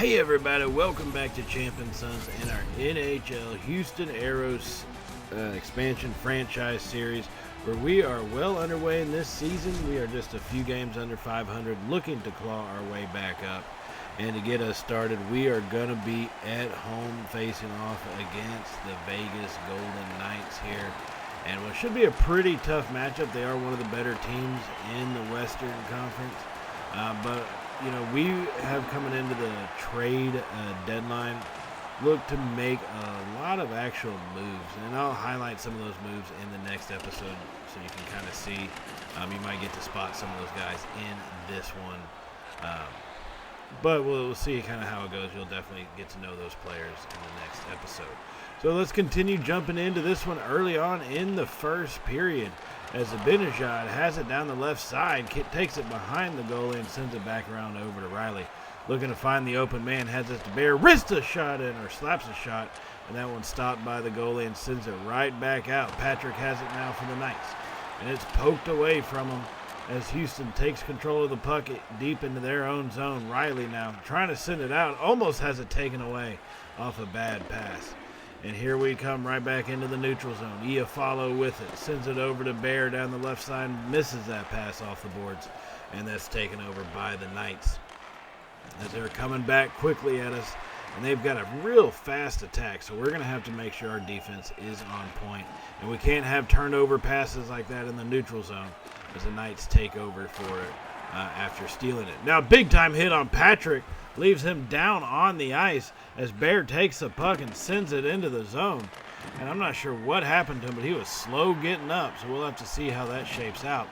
Hey everybody, welcome back to Champion Sons and our NHL Houston Aeros expansion franchise series, where we are well underway in this season. We are just a few games under 500, looking to claw our way back up. And to get us started, we are going to be at home facing off against the Vegas Golden Knights here. And what should be a pretty tough matchup. They are one of the better teams in the Western Conference. But you know, we have coming into the trade deadline look to make a lot of actual moves, and I'll highlight some of those moves in the next episode so you can kind of see. You might get to spot some of those guys in this one, but we'll see kind of how it goes. You'll definitely get to know those players in the next episode. So let's continue jumping into this one early on in the first period, as Zibanejad has it down the left side, takes it behind the goalie and sends it back around over to Riley. Looking to find the open man, has it to Bear, wrists a shot in, or slaps a shot, and that one's stopped by the goalie and sends it right back out. Patrick has it now for the Knights, and it's poked away from him as Houston takes control of the puck deep into their own zone. Riley now trying to send it out, almost has it taken away off a bad pass. And here we come right back into the neutral zone. Iafallo with it, sends it over to Bear down the left side, misses that pass off the boards, and that's taken over by the Knights as they're coming back quickly at us, and they've got a real fast attack, so we're going to have to make sure our defense is on point, and we can't have turnover passes like that in the neutral zone as the Knights take over for it after stealing it. Now, big time hit on Patrick, leaves him down on the ice as Bear takes the puck and sends it into the zone. And I'm not sure what happened to him, but he was slow getting up, so we'll have to see how that shapes out.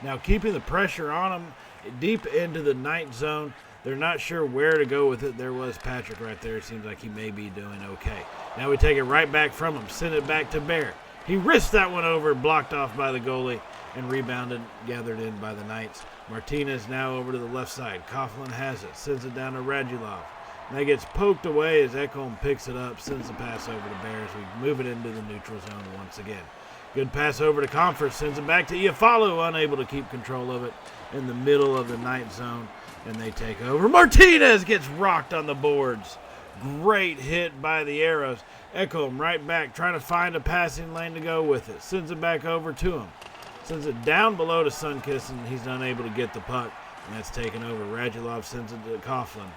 Now, keeping the pressure on him deep into the Knight zone. They're not sure where to go with it. There was Patrick right there. It seems like he may be doing okay. Now we take it right back from him, send it back to Bear. He risked that one over, blocked off by the goalie, and rebounded, gathered in by the Knights. Martinez now over to the left side. Coughlin has it, sends it down to Radulov. And that gets poked away as Ekholm picks it up, sends the pass over to Bear as we move it into the neutral zone once again. Good pass over to Comfort, sends it back to Iafallo, unable to keep control of it in the middle of the Knight zone, and they take over. Martinez gets rocked on the boards. Great hit by the Aeros. Ekholm right back, trying to find a passing lane to go with it. Sends it back over to him. Sends it down below to Sunkiss, and he's unable to get the puck, and that's taken over. Radulov sends it to Coughlin.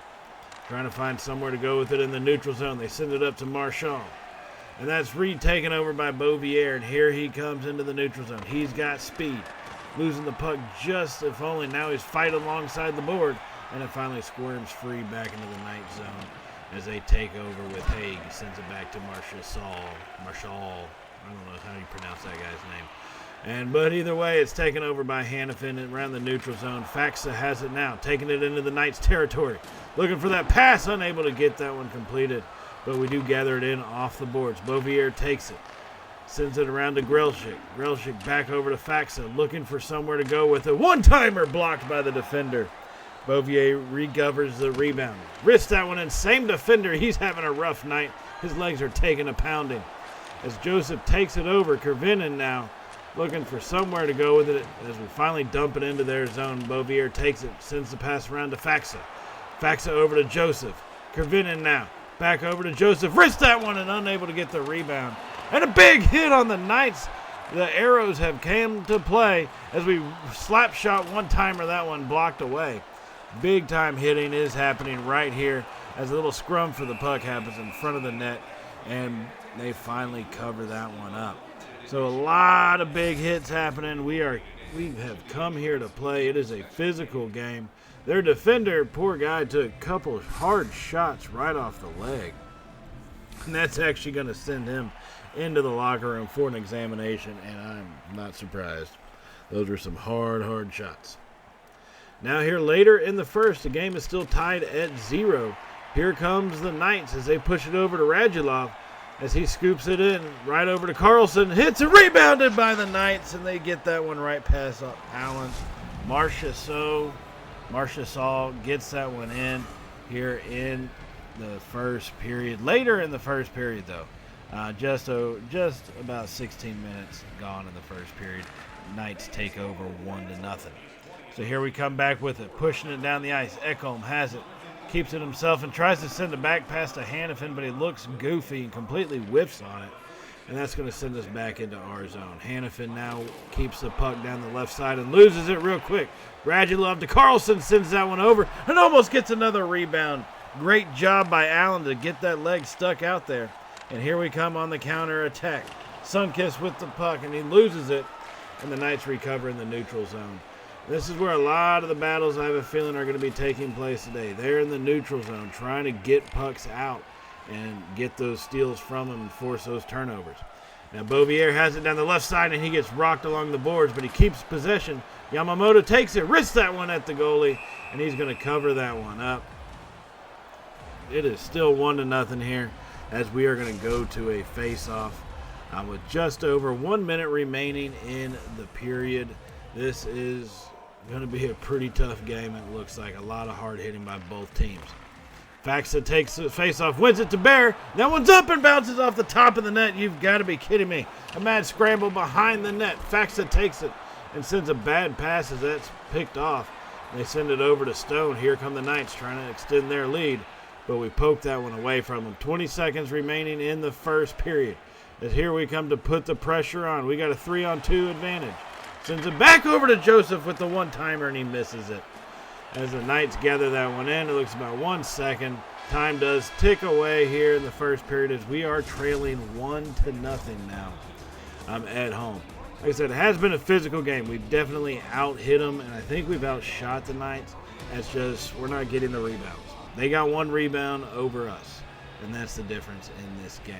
Trying to find somewhere to go with it in the neutral zone. They send it up to Marchand. And that's taken over by Beauvillier, and here he comes into the neutral zone. He's got speed. Losing the puck just if only. Now he's fighting alongside the board, and it finally squirms free back into the Knight zone as they take over with Haig. He sends it back to Marshall. I don't know how you pronounce that guy's name. But either way, it's taken over by Hannafin around the neutral zone. Faxa has it now, taking it into the Knights' territory. Looking for that pass, unable to get that one completed. But we do gather it in off the boards. Beauvillier takes it. Sends it around to Grelchik. Grelchik back over to Faxa, looking for somewhere to go with it. One-timer blocked by the defender. Beauvillier recovers the rebound. Wrists that one in. Same defender. He's having a rough night. His legs are taking a pounding. As Joseph takes it over, Kervinen now looking for somewhere to go with it as we finally dump it into their zone. Beauvillier takes it, sends the pass around to Faxa. Faxa over to Joseph. Kervinen now back over to Joseph. Wrists that one and unable to get the rebound. And a big hit on the Knights. The Aeros have come to play as we slap shot one-timer. That one blocked away. Big time hitting is happening right here as a little scrum for the puck happens in front of the net, and they finally cover that one up. So a lot of big hits happening. We have come here to play. It is a physical game. Their defender, poor guy, took a couple of hard shots right off the leg. And that's actually going to send him into the locker room for an examination, and I'm not surprised. Those were some hard shots. Now here later in the first, the game is still tied at 0. Here comes the Knights as they push it over to Radulov as he scoops it in right over to Carlson. Hits and rebounded by the Knights, and they get that one right past Allen. Marchessault gets that one in here in the first period. Later in the first period, though, just about 16 minutes gone in the first period. Knights take over 1-0. So here we come back with it, pushing it down the ice. Ekholm has it, keeps it himself and tries to send it back past a Hannafin, but he looks goofy and completely whiffs on it. And that's going to send us back into our zone. Hannafin now keeps the puck down the left side and loses it real quick. Radulov to Carlson, sends that one over and almost gets another rebound. Great job by Allen to get that leg stuck out there. And here we come on the counter attack. Sunkiss with the puck, and he loses it. And the Knights recover in the neutral zone. This is where a lot of the battles, I have a feeling, are going to be taking place today. They're in the neutral zone trying to get pucks out and get those steals from them and force those turnovers. Now Beauvier has it down the left side, and he gets rocked along the boards, but he keeps possession. Yamamoto takes it, wrists that one at the goalie, and he's going to cover that one up. It is still 1-0 here as we are going to go to a face-off with just over 1 minute remaining in the period. This is going to be a pretty tough game. It looks like a lot of hard hitting by both teams. Faxa takes the face-off, wins it to Bear. That one's up and bounces off the top of the net. You've got to be kidding me. A mad scramble behind the net. Faxa takes it and sends a bad pass as that's picked off. They send it over to Stone. Here come the Knights trying to extend their lead, but we poked that one away from them. 20 seconds remaining in the first period. As here we come to put the pressure on. We got a 3-on-2 advantage. Sends it back over to Joseph with the one-timer, and he misses it. As the Knights gather that one in, it looks about 1 second. Time does tick away here in the first period as we are trailing 1-0 now at home. Like I said, it has been a physical game. We've definitely out-hit them, and I think we've outshot the Knights. It's just we're not getting the rebounds. They got one rebound over us, and that's the difference in this game.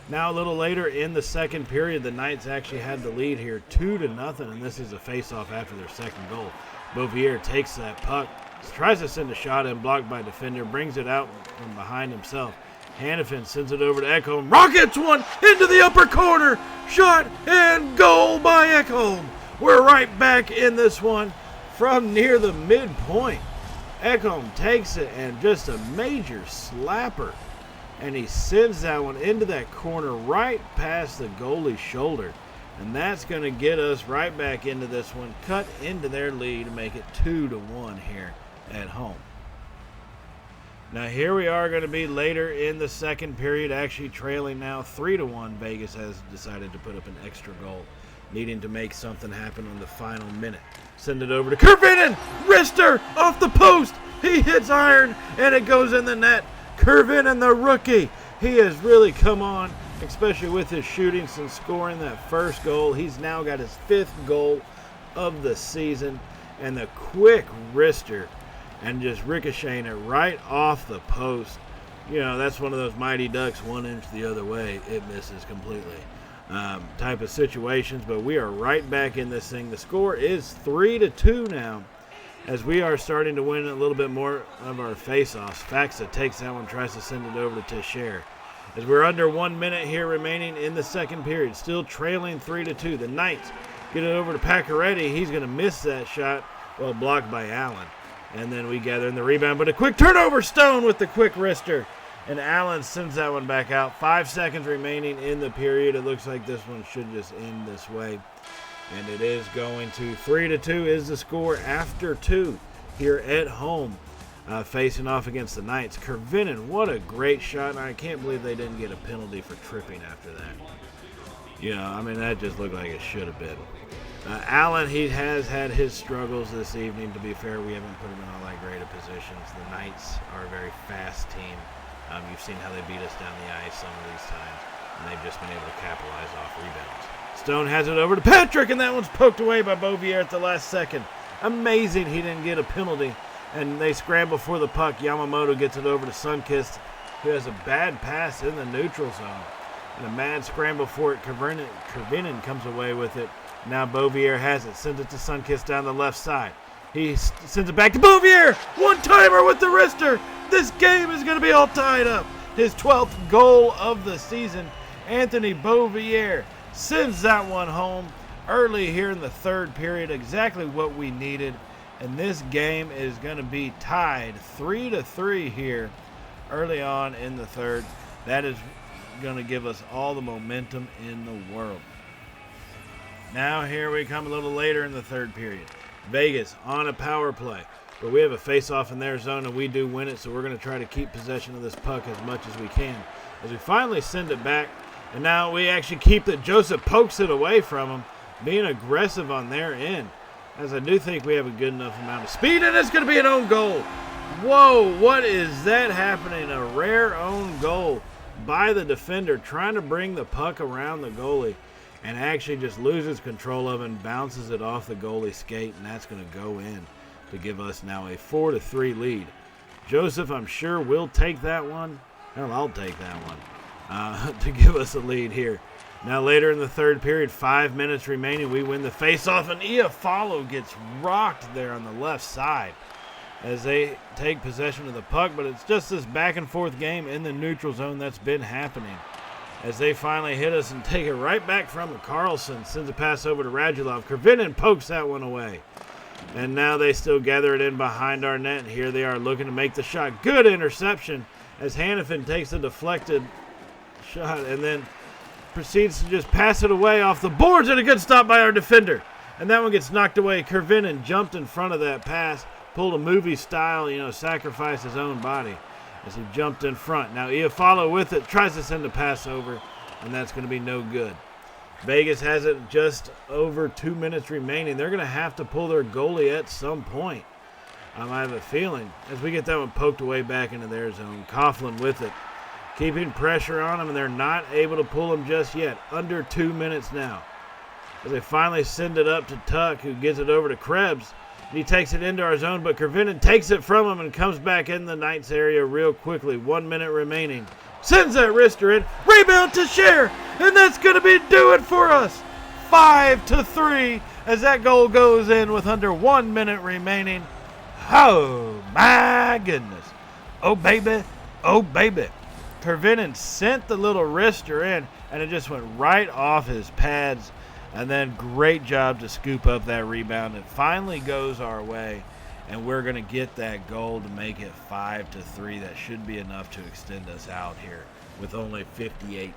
Now a little later in the second period, the Knights actually had the lead here 2-0, and this is a face-off after their second goal. Beauvier takes that puck, tries to send a shot in, blocked by a defender, brings it out from behind himself. Hannafin sends it over to Ekholm. Rockets one into the upper corner. Shot and goal by Ekholm. We're right back in this one from near the midpoint. Ekholm takes it and just a major slapper. And he sends that one into that corner right past the goalie's shoulder. And that's going to get us right back into this one, cut into their lead and make it 2-1 here at home. Now here we are going to be later in the second period, actually trailing now 3-1. Vegas has decided to put up an extra goal, needing to make something happen in the final minute. Send it over to Kervinen. Wrister off the post. He hits iron and it goes in the net. Kervinen, the rookie, he has really come on, especially with his shooting since scoring that first goal. He's now got his 5th goal of the season, and the quick wrister and just ricocheting it right off the post. You know, that's one of those Mighty Ducks 1 inch the other way. It misses completely type of situations, but we are right back in this thing. The score is 3-2 now, as we are starting to win a little bit more of our face-offs. Faxa takes that one, tries to send it over to Teixeira. As we're under 1 minute here remaining in the second period, still trailing 3-2. The Knights get it over to Pacioretty. He's going to miss that shot, well, blocked by Allen. And then we gather in the rebound, but a quick turnover. Stone with the quick wrister. And Allen sends that one back out. 5 seconds remaining in the period. It looks like this one should just end this way. And it is going to 3-2 is the score after 2 here at home, facing off against the Knights. Kervinen, what a great shot, and I can't believe they didn't get a penalty for tripping after that. You know, I mean, that just looked like it should have been. Allen, he has had his struggles this evening. To be fair, we haven't put him in all that great of positions. The Knights are a very fast team. You've seen how they beat us down the ice some of these times, and they've just been able to capitalize off rebounds. Stone has it over to Patrick, and that one's poked away by Beauvier at the last second. Amazing he didn't get a penalty, and they scramble for the puck. Yamamoto gets it over to Sunkist, who has a bad pass in the neutral zone. And a mad scramble for it. Kervinen comes away with it. Now Beauvier has it, sends it to Sunkist down the left side. He sends it back to Beauvier. One-timer with the wrister. This game is going to be all tied up. His 12th goal of the season. Anthony Beauvier sends that one home early here in the third period. Exactly what we needed. And this game is going to be tied 3-3 here early on in the third. That is going to give us all the momentum in the world. Now here we come a little later in the third period. Vegas on a power play. But we have a face-off in their zone, and we do win it, so we're going to try to keep possession of this puck as much as we can. As we finally send it back, and now we actually keep it. Joseph pokes it away from him, being aggressive on their end. As I do think we have a good enough amount of speed, and it's going to be an own goal. Whoa, what is that happening? A rare own goal by the defender, trying to bring the puck around the goalie, and actually just loses control of it and bounces it off the goalie's skate, and that's going to go in to give us now a 4-3 lead. Joseph, I'm sure, will take that one. Hell, I'll take that one to give us a lead here. Now later in the third period, 5 minutes remaining, we win the face-off, and Iafallo gets rocked there on the left side as they take possession of the puck, but it's just this back-and-forth game in the neutral zone that's been happening. As they finally hit us and take it right back from it, Carlson sends a pass over to Radulov. Kervinen pokes that one away. And now they still gather it in behind our net, and here they are looking to make the shot. Good interception as Hannafin takes a deflected shot and then proceeds to just pass it away off the boards, and a good stop by our defender. And that one gets knocked away. Kervinen jumped in front of that pass, pulled a movie style, sacrificed his own body as he jumped in front. Now Iafallo with it, tries to send a pass over, and that's going to be no good. Vegas has it just over 2 minutes remaining. They're going to have to pull their goalie at some point. I have a feeling as we get that one poked away back into their zone. Coughlin with it, keeping pressure on them, and they're not able to pull him just yet. Under 2 minutes now. As they finally send it up to Tuck, who gives it over to Krebs. He takes it into our zone, but Kervinen takes it from him and comes back in the Knights area real quickly. 1 minute remaining. Sends that wrister in. Rebound to Share, and that's going to do it for us. 5-3 as that goal goes in with under 1 minute remaining. Oh, my goodness. Oh, baby. Oh, baby. Kervinen sent the little wrister in, and it just went right off his pads. And then great job to scoop up that rebound. It finally goes our way, and we're going to get that goal to make it 5-3. That should be enough to extend us out here with only 58.7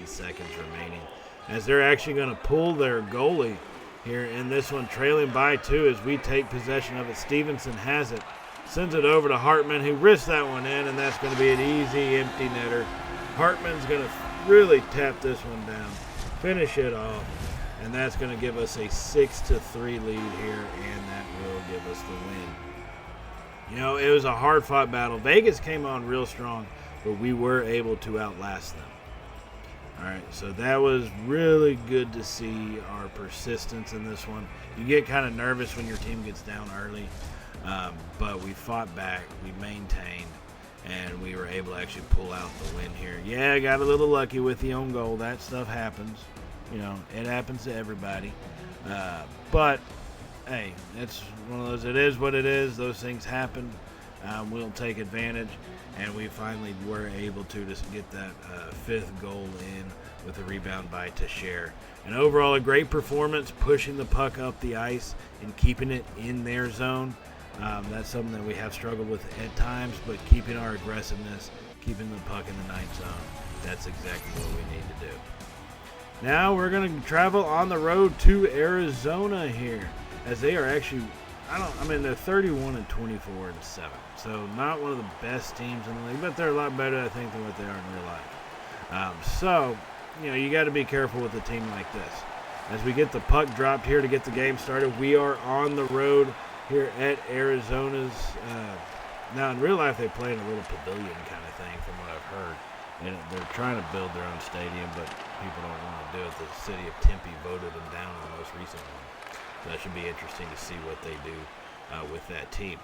seconds remaining. As they're actually going to pull their goalie here in this one, trailing by 2 as we take possession of it. Stevenson has it, sends it over to Hartman, who risks that one in, and that's going to be an easy empty netter. Hartman's going to really tap this one down, finish it off. And that's going to give us a 6-3 lead here, and that will give us the win. It was a hard-fought battle. Vegas came on real strong, but we were able to outlast them. All right, so that was really good to see our persistence in this one. You get kind of nervous when your team gets down early, but we fought back, we maintained, and we were able to actually pull out the win here. Yeah, I got a little lucky with the own goal. That stuff happens. It happens to everybody. But, hey, it's one of those, it is what it is. Those things happen. We'll take advantage. And we finally were able to just get that fifth goal in with a rebound by Teixeira. And overall, a great performance, pushing the puck up the ice and keeping it in their zone. That's something that we have struggled with at times, but keeping our aggressiveness, keeping the puck in the night zone, that's exactly what we need to do. Now we're going to travel on the road to Arizona here, as they are actually, they're 31-24-7, so not one of the best teams in the league, but they're a lot better, I think, than what they are in real life. You got to be careful with a team like this. As we get the puck dropped here to get the game started, we are on the road here at Arizona's. Now, in real life, they play in a little pavilion kind of thing, from what I've heard. And they're trying to build their own stadium, but people don't want to do it. The city of Tempe voted them down in the most recent one. So that should be interesting to see what they do with that team.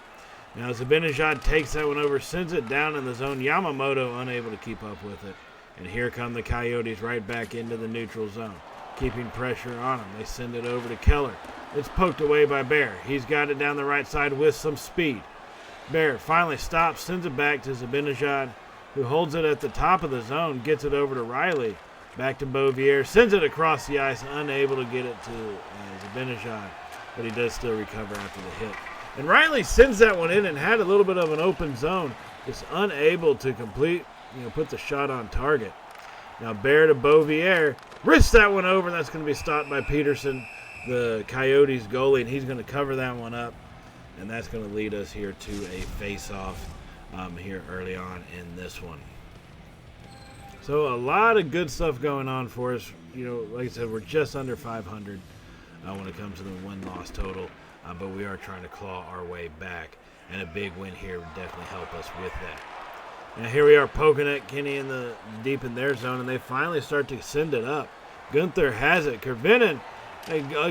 Now, Zibanejad takes that one over, sends it down in the zone. Yamamoto unable to keep up with it. And here come the Coyotes right back into the neutral zone, keeping pressure on them. They send it over to Keller. It's poked away by Bear. He's got it down the right side with some speed. Bear finally stops, sends it back to Zibanejad, who holds it at the top of the zone, gets it over to Riley, back to Beauvier, sends it across the ice, unable to get it to Zibanejad, but he does still recover after the hit. And Riley sends that one in and had a little bit of an open zone, just unable to put the shot on target. Now Bear to Beauvier, risks that one over, and that's going to be stopped by Peterson, the Coyotes goalie, and he's going to cover that one up. and that's going to lead us here to a face-off here early on in this one. So a lot of good stuff going on for us. You know, like I said, we're just under 500 when it comes to the win-loss total, but we are trying to claw our way back, and a big win here would definitely help us with that. Now here we are poking at Kenny deep in their zone, and they finally start to send it up. Gunther has it. Kervinen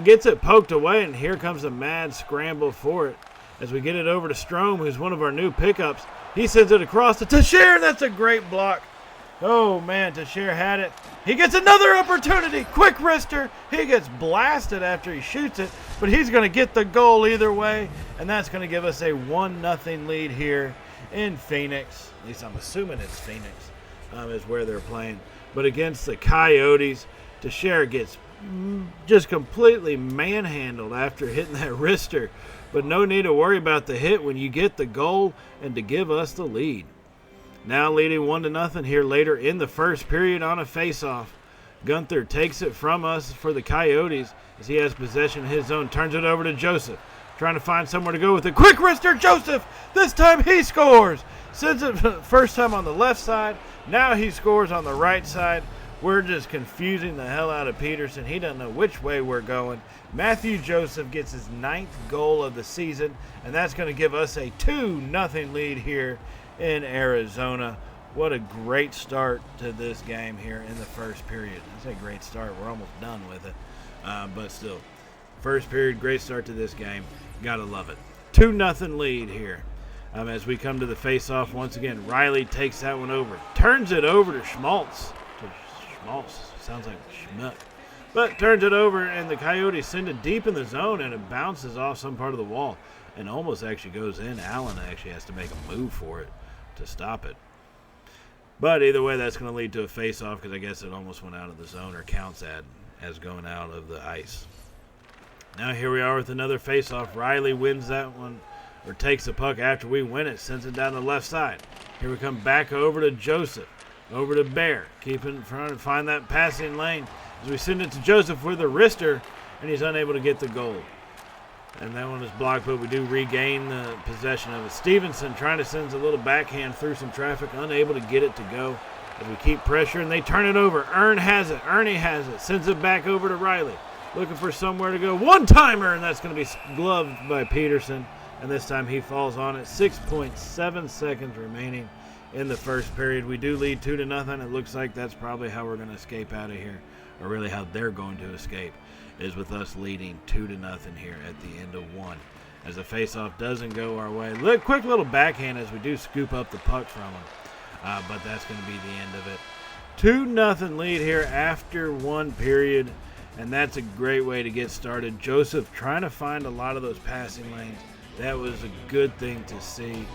gets it poked away, and here comes a mad scramble for it. As we get it over to Strome, who's one of our new pickups, he sends it across to Teixeira. That's a great block. Oh, man, Teixeira had it. He gets another opportunity. Quick wrister. He gets blasted after he shoots it, but he's going to get the goal either way, and that's going to give us a 1-0 lead here in Phoenix. At least I'm assuming it's Phoenix is where they're playing. But against the Coyotes, Teixeira gets just completely manhandled after hitting that wrister. But no need to worry about the hit when you get the goal and to give us the lead. Now leading 1-0 here later in the first period on a face-off. Gunther takes it from us for the Coyotes as he has possession of his zone. Turns it over to Joseph. Trying to find somewhere to go with it. Quick wrister, Joseph! This time he scores! Sends it first time on the left side. Now he scores on the right side. We're just confusing the hell out of Peterson. He doesn't know which way we're going. Matthew Joseph gets his 9th goal of the season, and that's going to give us a 2-0 lead here in Arizona. What a great start to this game here in the first period. I say great start. We're almost done with it. But still, first period, great start to this game. Gotta love it. 2-0 lead here. As we come to the face-off once again, Riley takes that one over. Turns it over to Schmaltz. Sounds like Schmuck. But turns it over, and the Coyotes send it deep in the zone, and it bounces off some part of the wall and almost actually goes in. Allen actually has to make a move for it to stop it. But either way, that's going to lead to a face-off because I guess it almost went out of the zone or counts as going out of the ice. Now here we are with another face-off. Riley wins that one, or takes the puck after we win it, sends it down the left side. Here we come back over to Joseph, over to Bear, keeping trying to find that passing lane as we send it to Joseph with a wrister, and he's unable to get the goal. And that one is blocked, but we do regain the possession of it. Stevenson trying to send a little backhand through some traffic, unable to get it to go. As we keep pressure, and they turn it over. Ernie has it, sends it back over to Riley. Looking for somewhere to go. One-timer, and that's going to be gloved by Peterson. And this time he falls on it. 6.7 seconds remaining in the first period. We do lead 2-0. It looks like that's probably how we're going to escape out of here, or really how they're going to escape, is with us leading 2-0 here at the end of one. As the faceoff doesn't go our way. Quick little backhand as we do scoop up the puck from them. But that's going to be the end of it. 2-0 lead here after one period. And that's a great way to get started. Joseph trying to find a lot of those passing lanes. That was a good thing to see,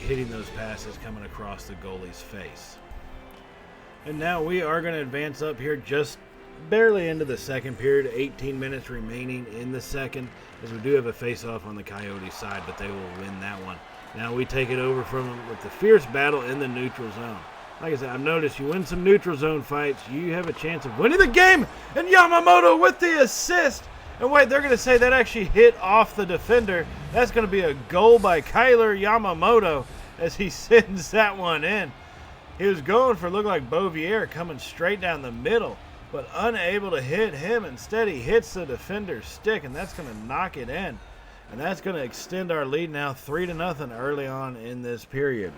hitting those passes coming across the goalie's face. And now we are going to advance up here just barely into the second period. 18 minutes remaining in the second, as we do have a face-off on the Coyotes side, but they will win that one. Now we take it over from them with the fierce battle in the neutral zone. Like I said, I've noticed you win some neutral zone fights, you have a chance of winning the game. And Yamamoto with the assist. And wait, they're going to say that actually hit off the defender. That's going to be a goal by Kyler Yamamoto as he sends that one in. He was going for, looked like Bouvier coming straight down the middle, but unable to hit him. Instead, he hits the defender's stick, and that's going to knock it in. And that's going to extend our lead now 3-0 early on in this period.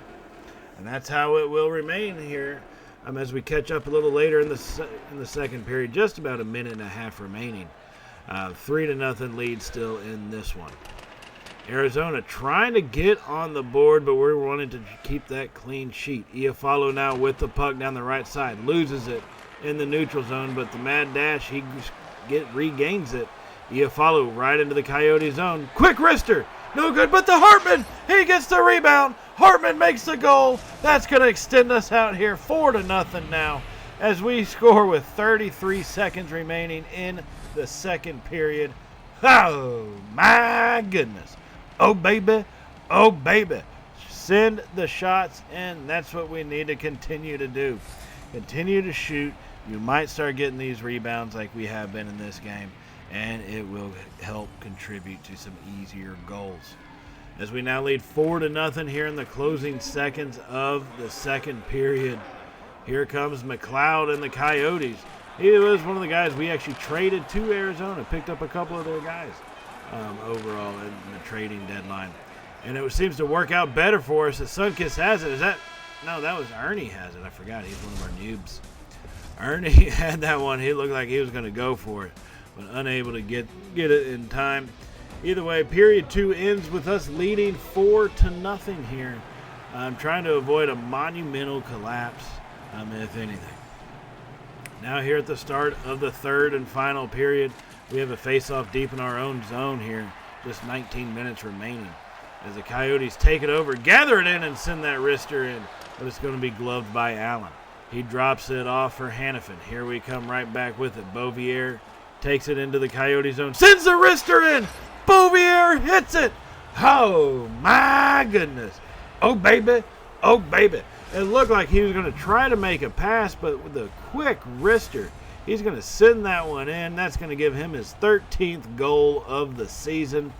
And that's how it will remain here as we catch up a little later in the second period. Just about a minute and a half remaining. 3-0 lead still in this one. Arizona trying to get on the board, but we're wanting to keep that clean sheet. Iafallo now with the puck down the right side. Loses it in the neutral zone, but the mad dash, he regains it. Iafallo right into the Coyote zone. Quick wrister. No good, but the Hartman, he gets the rebound. Hartman makes the goal. That's going to extend us out here 4-0 now as we score with 33 seconds remaining in the second period. Oh, my goodness. Oh, baby. Oh, baby. Send the shots in. That's what we need to continue to do. Continue to shoot. You might start getting these rebounds like we have been in this game, and it will help contribute to some easier goals. as we now lead 4-0 here in the closing seconds of the second period. Here comes McLeod and the Coyotes. He was one of the guys we actually traded to Arizona, picked up a couple of their guys overall in the trading deadline. And it seems to work out better for us. Sunkiss has it. No, that was Ernie has it. I forgot. He's one of our noobs. Ernie had that one. He looked like he was going to go for it, but unable to get it in time. Either way, period 2 ends with us leading 4-0 here. I'm trying to avoid a monumental collapse, if anything. Now here at the start of the third and final period, we have a face-off deep in our own zone here. Just 19 minutes remaining. As the Coyotes take it over, gather it in, and send that wrister in. But it's going to be gloved by Allen. He drops it off for Hannafin. Here we come right back with it. Beauvier takes it into the Coyote zone. Sends the wrister in. Beauvier hits it. Oh, my goodness. Oh, baby. Oh, baby. It looked like he was going to try to make a pass, but with a quick wrister, he's going to send that one in. That's going to give him his 13th goal of the season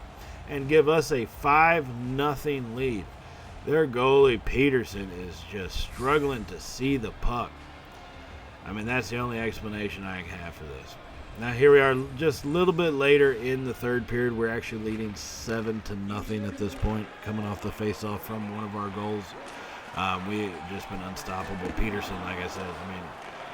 and give us a 5-0 lead. Their goalie, Peterson, is just struggling to see the puck. I mean, that's the only explanation I have for this. Now, here we are just a little bit later in the third period. We're actually leading 7-0 at this point, coming off the face-off from one of our goals. We've just been unstoppable. Peterson, like I said, I mean,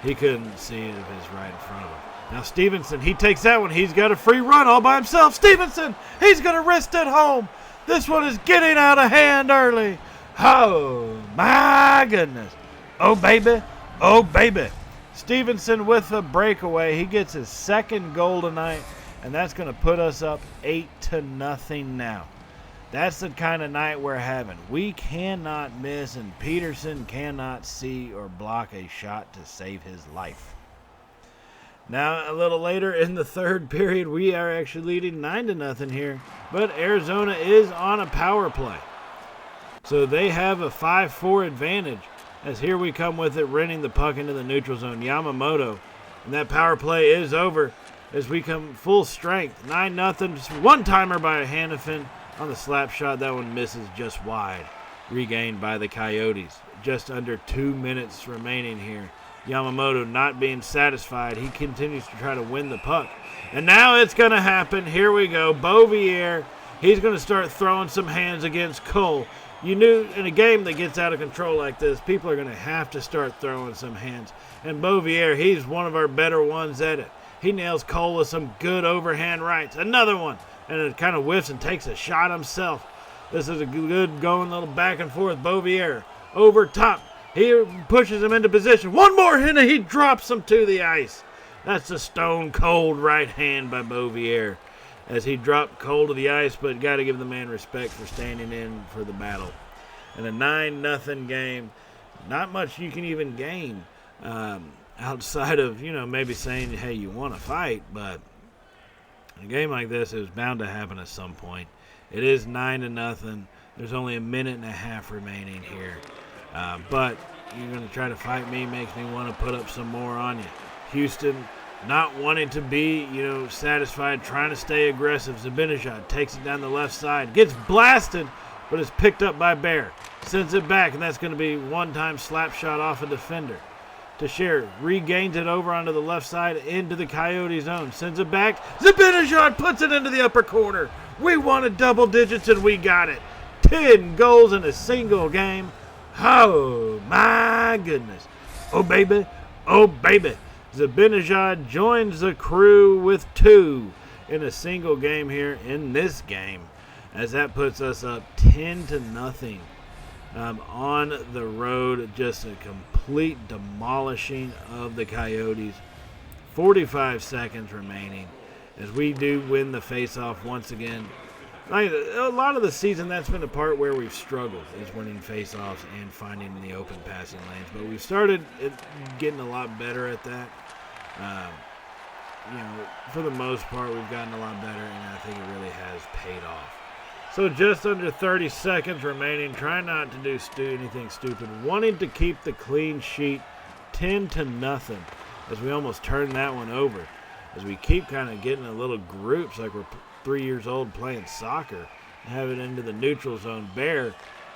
he couldn't see it if it's right in front of him. Now Stevenson, he takes that one. He's got a free run all by himself. Stevenson, he's going to wrist it home. This one is getting out of hand early. Oh, my goodness. Oh, baby. Oh, baby. Stevenson with a breakaway. He gets his second goal tonight, and that's going to put us up 8-0 now. That's the kind of night we're having. We cannot miss, and Peterson cannot see or block a shot to save his life. Now, a little later in the third period, we are actually leading 9-0 here, but Arizona is on a power play. So they have a 5-4 advantage, as here we come with it, renting the puck into the neutral zone. Yamamoto, and that power play is over as we come full strength. 9-0, just one-timer by Hannafin on the slap shot. That one misses just wide. Regained by the Coyotes. Just under 2 minutes remaining here. Yamamoto not being satisfied. He continues to try to win the puck. And now it's going to happen. Here we go. Beauvier, he's going to start throwing some hands against Cole. You knew in a game that gets out of control like this, people are going to have to start throwing some hands. And Beauvier, he's one of our better ones at it. He nails Cole with some good overhand rights. Another one. And it kind of whiffs and takes a shot himself. This is a good going little back and forth. Beauvier over top. He pushes him into position. One more, and he drops him to the ice. That's a stone-cold right hand by Beauvier as he dropped Cole to the ice, but got to give the man respect for standing in for the battle. In a 9-0 game, not much you can even gain outside of, maybe saying, hey, you want to fight, but a game like this is bound to happen at some point. It is 9-0. There's only a minute and a half remaining here. But you're going to try to fight me, makes me want to put up some more on you. Houston not wanting to be, satisfied, trying to stay aggressive. Zibanejad takes it down the left side, gets blasted, but is picked up by Bear. Sends it back, and that's going to be one-time slap shot off a defender. Teixeira regains it over onto the left side into the Coyote zone. Sends it back. Zibanejad puts it into the upper corner. We wanted double digits, and we got it. 10 goals in a single game. Oh, my goodness. Oh, baby. Oh, baby. Zibanejad joins the crew with 2 in a single game here in this game, as that puts us up 10-0 on the road. Just a complete demolishing of the Coyotes. 45 seconds remaining as we do win the faceoff once again. A lot of the season, that's been the part where we've struggled, is winning faceoffs and finding the open passing lanes. But we've started getting a lot better at that. For the most part, we've gotten a lot better, and I think it really has paid off. So just under 30 seconds remaining, trying not to do anything stupid, wanting to keep the clean sheet 10-0 as we almost turn that one over. As we keep kind of getting in little groups like we're 3 years old playing soccer, have it into the neutral zone. Bear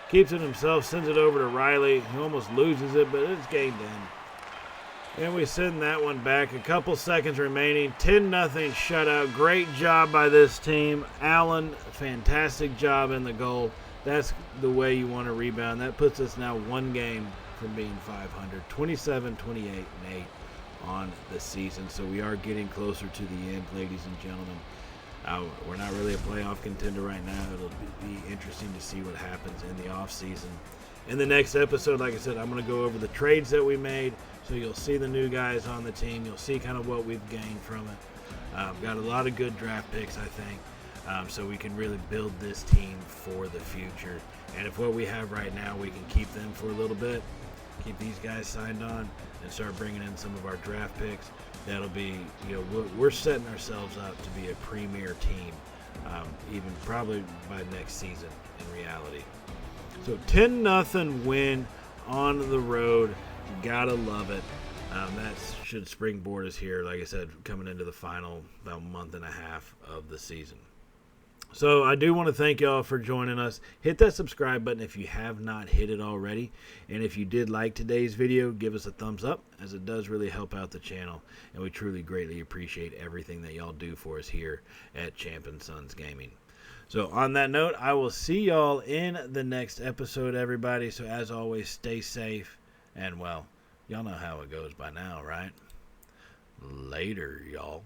keeps it himself, sends it over to Riley. He almost loses it, but it's gained in. And we send that one back. A couple seconds remaining. 10-0 shutout. Great job by this team. Allen, fantastic job in the goal. That's the way you want to rebound. That puts us now one game from being 500. 27, 28, and 8 on the season. So we are getting closer to the end, ladies and gentlemen. We're not really a playoff contender right now. It'll be interesting to see what happens in the offseason. In the next episode, like I said, I'm going to go over the trades that we made. So you'll see the new guys on the team. You'll see kind of what we've gained from it. Got a lot of good draft picks, I think. So we can really build this team for the future. And if what we have right now, we can keep them for a little bit, keep these guys signed on, and start bringing in some of our draft picks, that'll be, we're setting ourselves up to be a premier team, even probably by next season in reality. So 10-0 win on the road. Gotta love it. That should springboard us here, like I said, coming into the final about month and a half of the season. So I do want to thank y'all for joining us. Hit that subscribe button if you have not hit it already. And if you did like today's video, give us a thumbs up, as it does really help out the channel. And we truly greatly appreciate everything that y'all do for us here at Champ and Sons Gaming. So on that note, I will see y'all in the next episode, everybody. So as always, stay safe. And, well, y'all know how it goes by now, right? Later, y'all.